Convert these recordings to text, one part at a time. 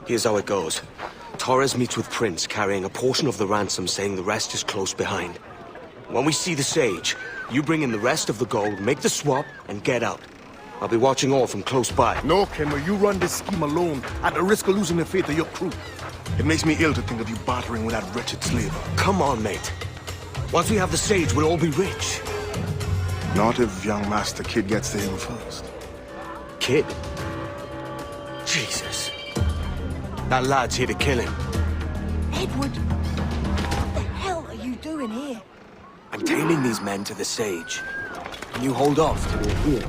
Here's how it goes. Torres meets with Prince, carrying a portion of the ransom, saying the rest is close behind. When we see the Sage, you bring in the rest of the gold, make the swap, and get out. I'll be watching all from close by. No, Kimmer, you run this scheme alone, at the risk of losing the faith of your crew. It makes me ill to think of you bartering with that wretched slaver. Come on, mate. Once we have the Sage, we'll all be rich. Not if young Master Kid gets to him first. Kid? Jesus. That lad's here to kill him. Edward, what the hell are you doing here? I'm tailing these men to the Sage. Can you hold off till we're here?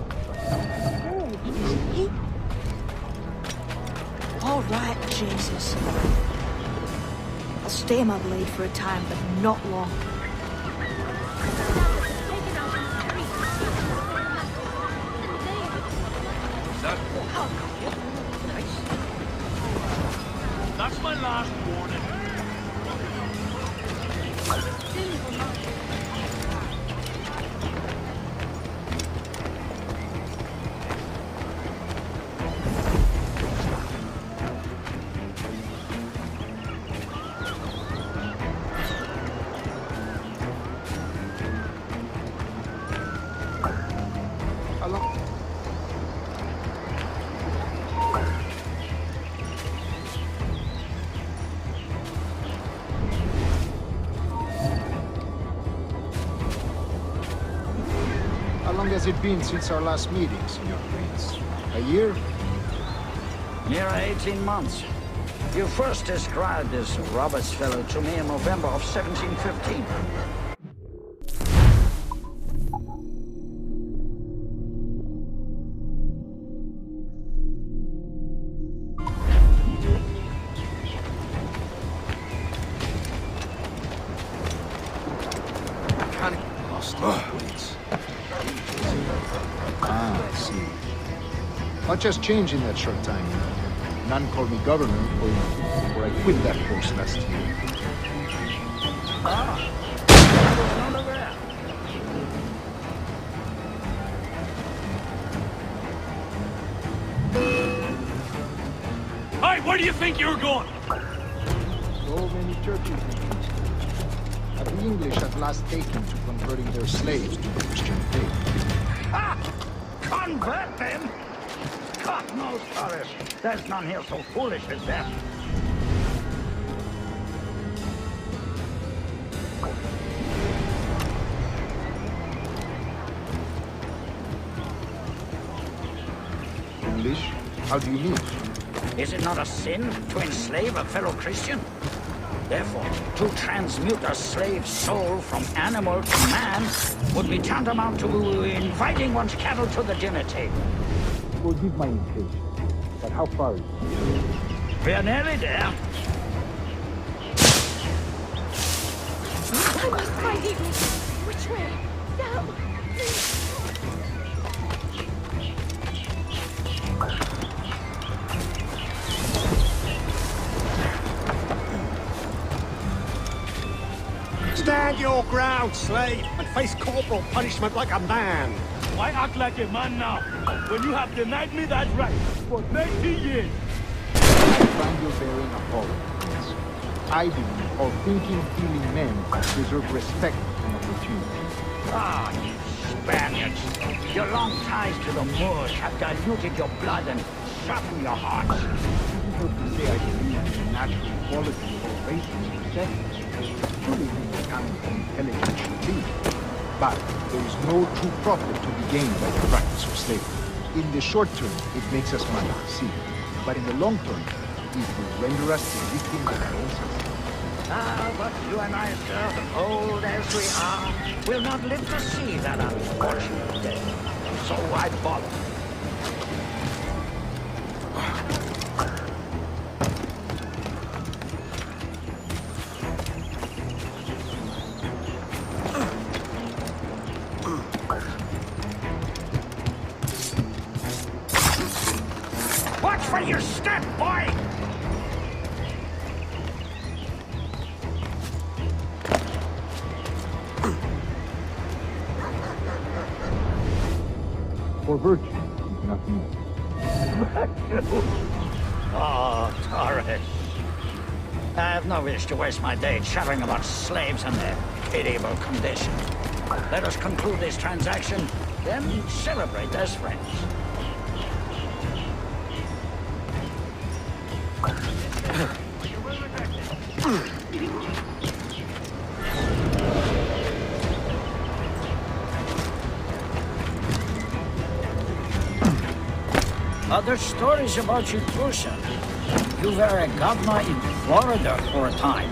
All right, Jesus. I'll stay my blade for a time, but not long. That's my last warning. How long has it been since our last meeting, Senor Prince? A year? Near 18 months. You first described this Roberts fellow to me in November of 1715. I see. Much has changed in that short time. None called me governor, or I quit that post last year. Hey, where do you think you're going? So many churches in Kingston. Have the English at last taken to converting their slaves to the Christian faith? Ha! Convert them? God knows, Torres. There's none here so foolish as them. English? How do you mean? Is it not a sin to enslave a fellow Christian? Therefore, to transmute a slave's soul from animal to man would be tantamount to inviting one's cattle to the dinner table. Forgive my impatience, but how far is it? We're nearly there. I must find English. Which way? Now, please. Stand your ground, slave, and face corporal punishment like a man. Why act like a man now, when you have denied me that right for 90 years? I find your bearing appalling, Prince. I believe all thinking, feeling men deserve respect and opportunity. Ah, you Spaniards. Your long ties to the Moors have diluted your blood and softened your hearts. You heard me say I believe in the natural equality of all races and sexes. Truly, we can intelligence should be. But there is no true profit to be gained by the practice of slavery. In the short term, it makes us money, see. But in the long term, it will render us the victims of our own success. Ah, but you and I, sir, old as we are, will not live to see that unfortunate day. So I follow. Watch for your step, boy! For virtue, nothing else. Oh, Torres. I have no wish to waste my day chattering about slaves and their pitiable condition. Let us conclude this transaction, then celebrate as friends. Other stories about you too, sir. You were a governor in Florida for a time.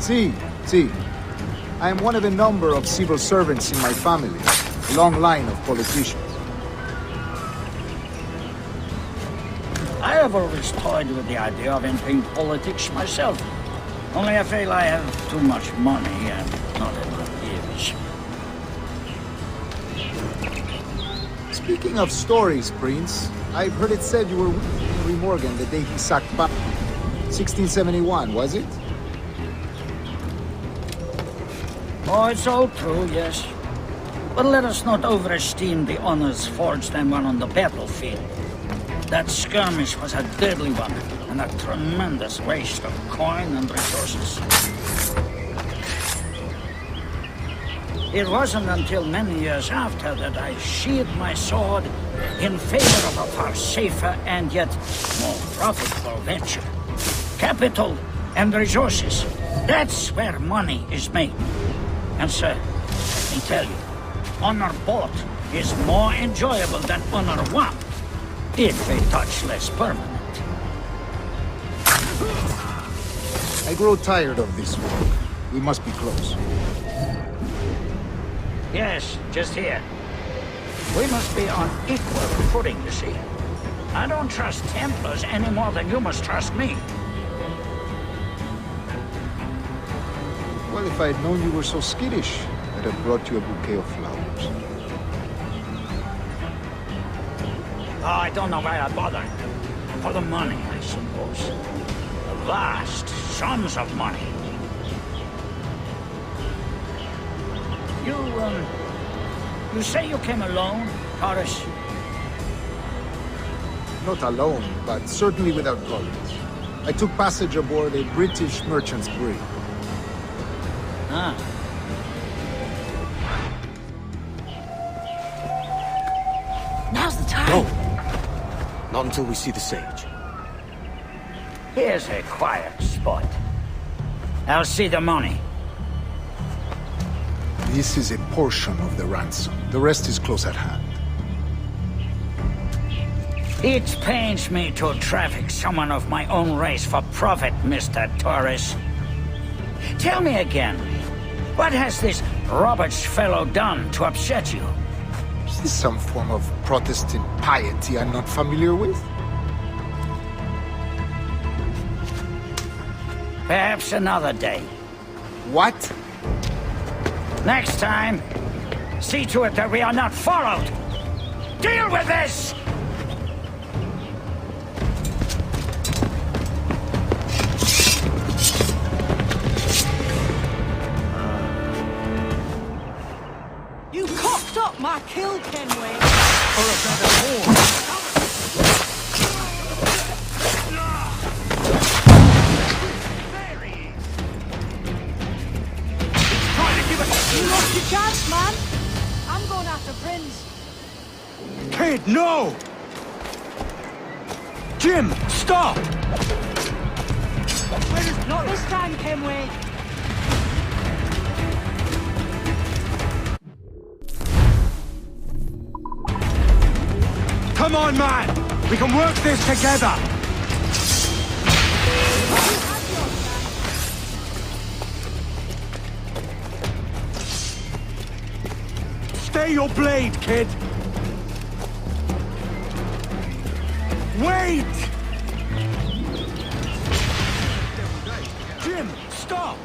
See. I am one of a number of civil servants in my family. A long line of politicians. I have always toyed with the idea of entering politics myself. Only I feel I have too much money and not enough years. Speaking of stories, Prince, I've heard it said you were with Henry Morgan the day he sacked back. 1671, was it? Oh, it's all true, yes. But let us not overesteem the honors forged and won on the battlefield. That skirmish was a deadly one, and a tremendous waste of coin and resources. It wasn't until many years after that I sheathed my sword in favor of a far safer and yet more profitable venture. Capital and resources. That's where money is made. And sir, let me tell you, honor bought is more enjoyable than honor won, if a touch less permanent. I grow tired of this work. We must be close. Yes, just here. We must be on equal footing, you see. I don't trust Templars any more than you must trust me. Well, if I had known you were so skittish, I'd have brought you a bouquet of flowers. Oh, I don't know why I bother. For the money, I suppose. The vast sums of money. You say you came alone, Taurus? Not alone, but certainly without colleagues. I took passage aboard a British merchant's brig. Ah. Now's the time. No. Not until we see the sage. Here's a quiet spot. I'll see the money. This is a portion of the ransom. The rest is close at hand. It pains me to traffic someone of my own race for profit, Mr. Torres. Tell me again, what has this Roberts fellow done to upset you? Is this some form of Protestant piety I'm not familiar with? Perhaps another day. What? Next time, see to it that we are not followed. Deal with this! You cocked up my kill, Kenway. You lost your chance, man. I'm going after Prince. Kid, no! Jim, stop! Not this time, Kenway. Come on, man! We can work this together! Stay your blade, kid! Wait! Jim, stop!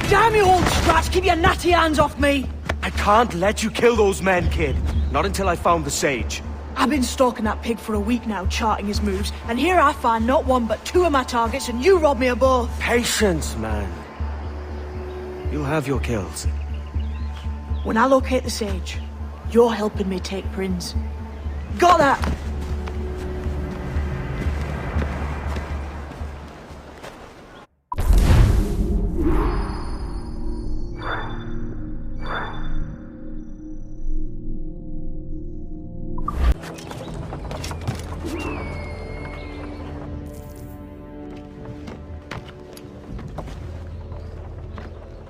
Damn you, old strats! Keep your natty hands off me! I can't let you kill those men, kid. Not until I found the sage. I've been stalking that pig for a week now, charting his moves, and here I find not one but two of my targets, and you rob me of both. Patience, man. You'll have your kills. When I locate the sage, you're helping me take Prince. Got that?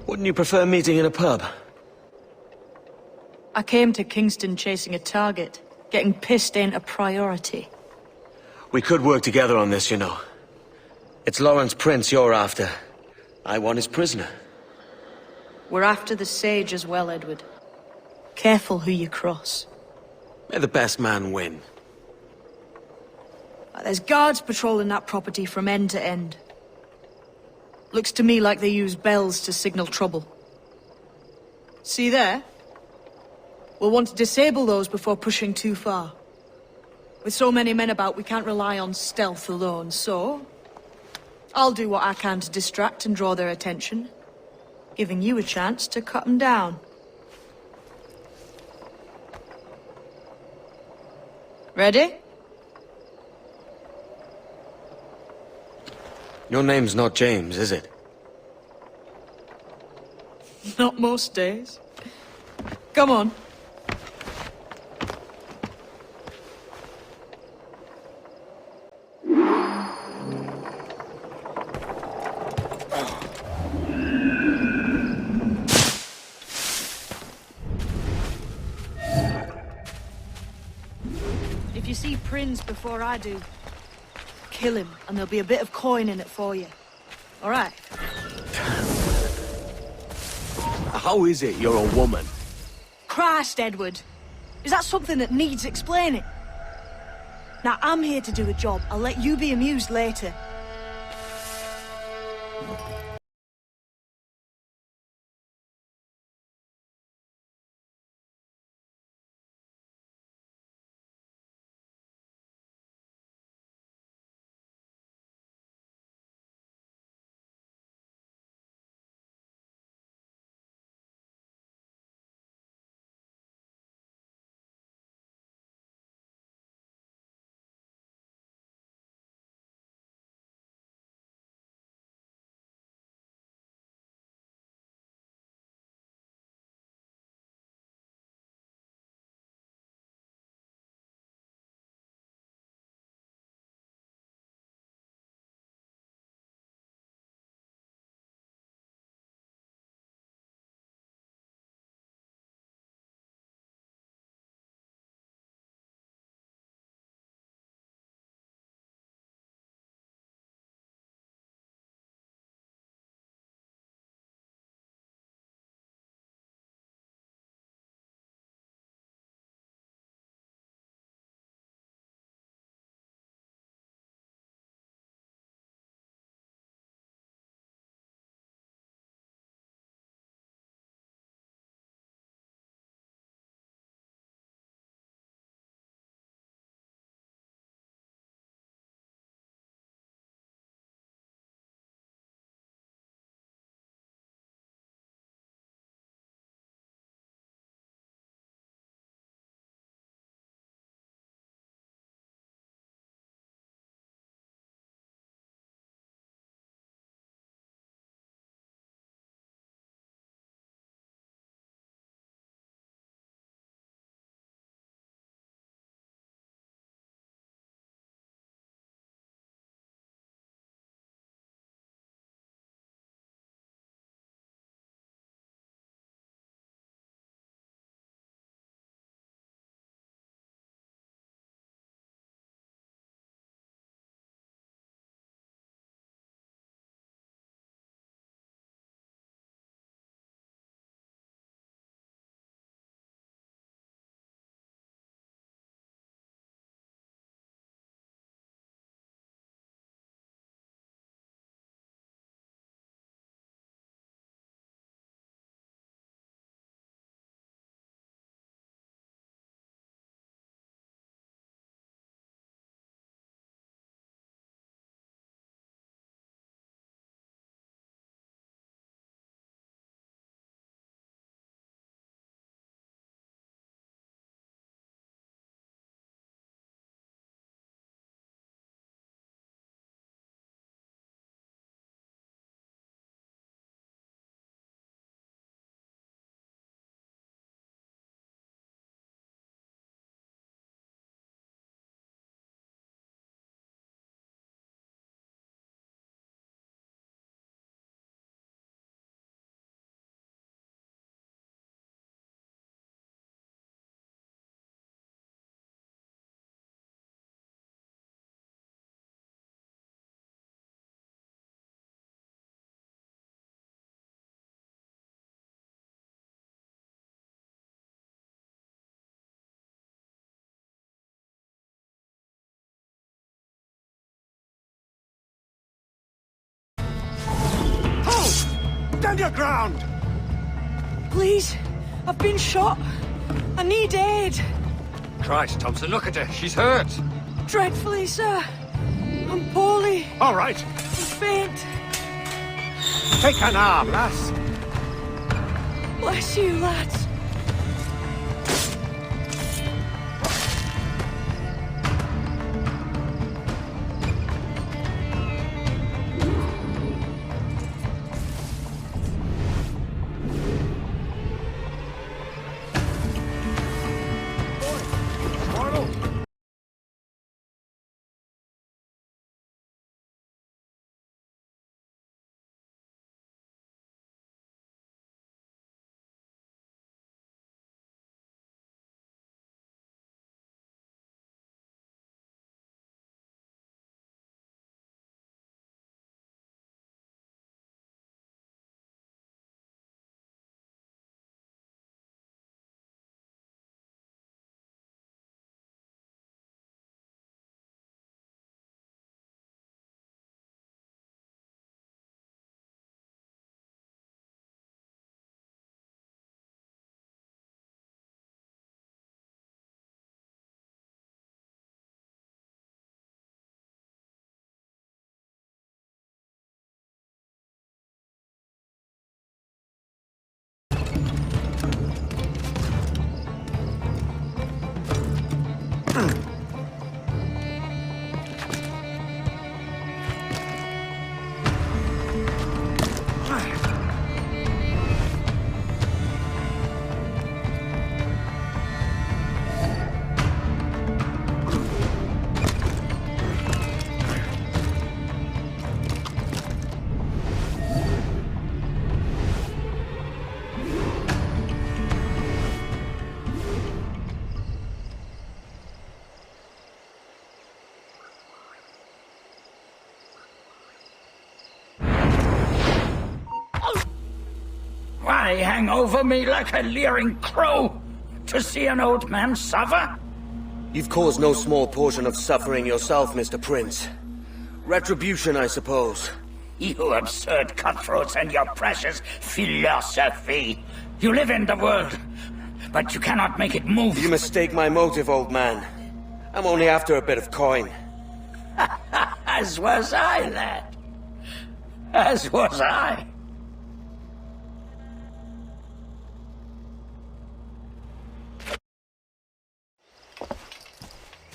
Wouldn't you prefer meeting in a pub? I came to Kingston chasing a target. Getting pissed ain't a priority. We could work together on this, you know. It's Lawrence Prince you're after. I want his prisoner. We're after the sage as well, Edward. Careful who you cross. May the best man win. There's guards patrolling that property from end to end. Looks to me like they use bells to signal trouble. See there? We'll want to disable those before pushing too far. With so many men about, we can't rely on stealth alone, so... I'll do what I can to distract and draw their attention, giving you a chance to cut them down. Ready? Your name's not James, is it? Not most days. Come on. If you see Prince before I do, kill him, and there'll be a bit of coin in it for you. All right? How is it you're a woman? Christ, Edward. Is that something that needs explaining? Now, I'm here to do a job. I'll let you be amused later. Stand your ground! Please, I've been shot. I need aid. Christ, Thompson, look at her. She's hurt. Dreadfully, sir. I'm poorly. All right. I'm faint. Take an arm, lass. Bless you, lads. Why hang over me like a leering crow? To see an old man suffer? You've caused no small portion of suffering yourself, Mr. Prince. Retribution, I suppose. You absurd cutthroats and your precious philosophy. You live in the world, but you cannot make it move. You mistake my motive, old man. I'm only after a bit of coin. As was I, lad. As was I.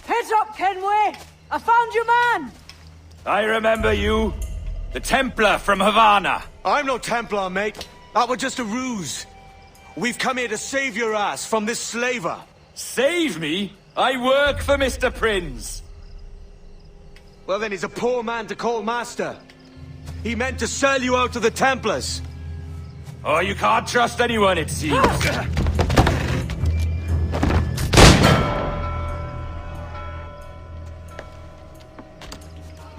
Heads up, Kenway! I found your man! I remember you. The Templar from Havana. I'm no Templar, mate. That was just a ruse. We've come here to save your ass from this slaver. Save me? I work for Mr. Prince. Well, then he's a poor man to call master. He meant to sell you out to the Templars. Oh, you can't trust anyone, it seems.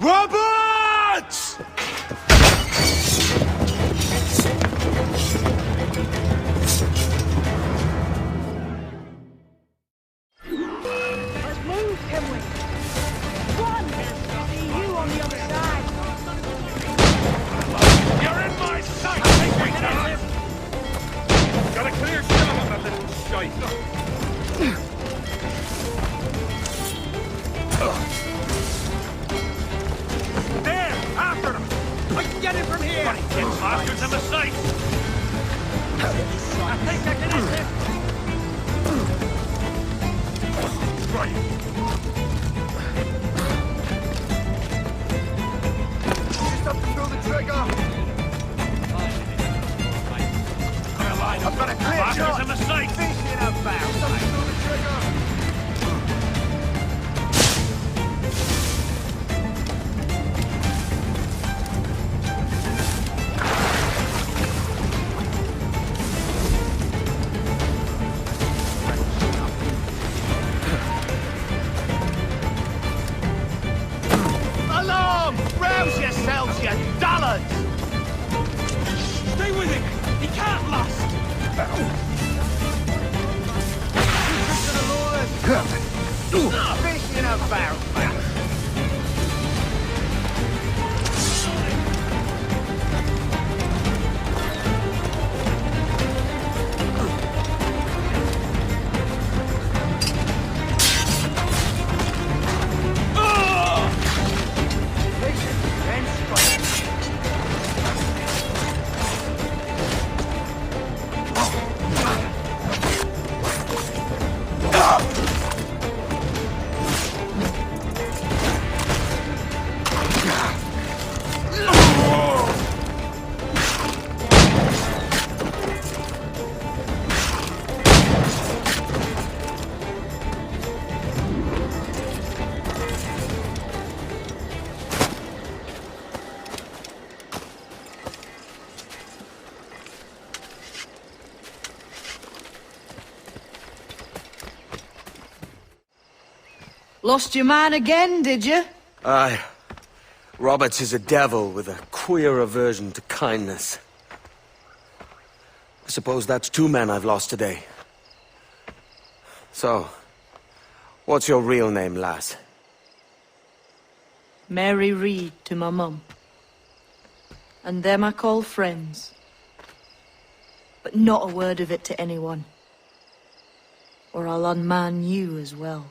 Roberts! Let's move, Kenway. One! See you on the other side. You're in my sight! Take your time! Got a clear shot on that little shite. There! After them! I can get him from here! Get bastards in the sight! I think I can hit this! Right. Just have to pull the trigger. I've got a clear shot in the sight! Fish in a bow. Just have to pull the trigger. Alarm! Rouse yourselves, you dullards! Stay with him! He can't last! Lost your man again, did you? Aye. Roberts is a devil with a queer aversion to kindness. I suppose that's 2 men I've lost today. So, what's your real name, lass? Mary Reed to my mum. And them I call friends. But not a word of it to anyone. Or I'll unman you as well.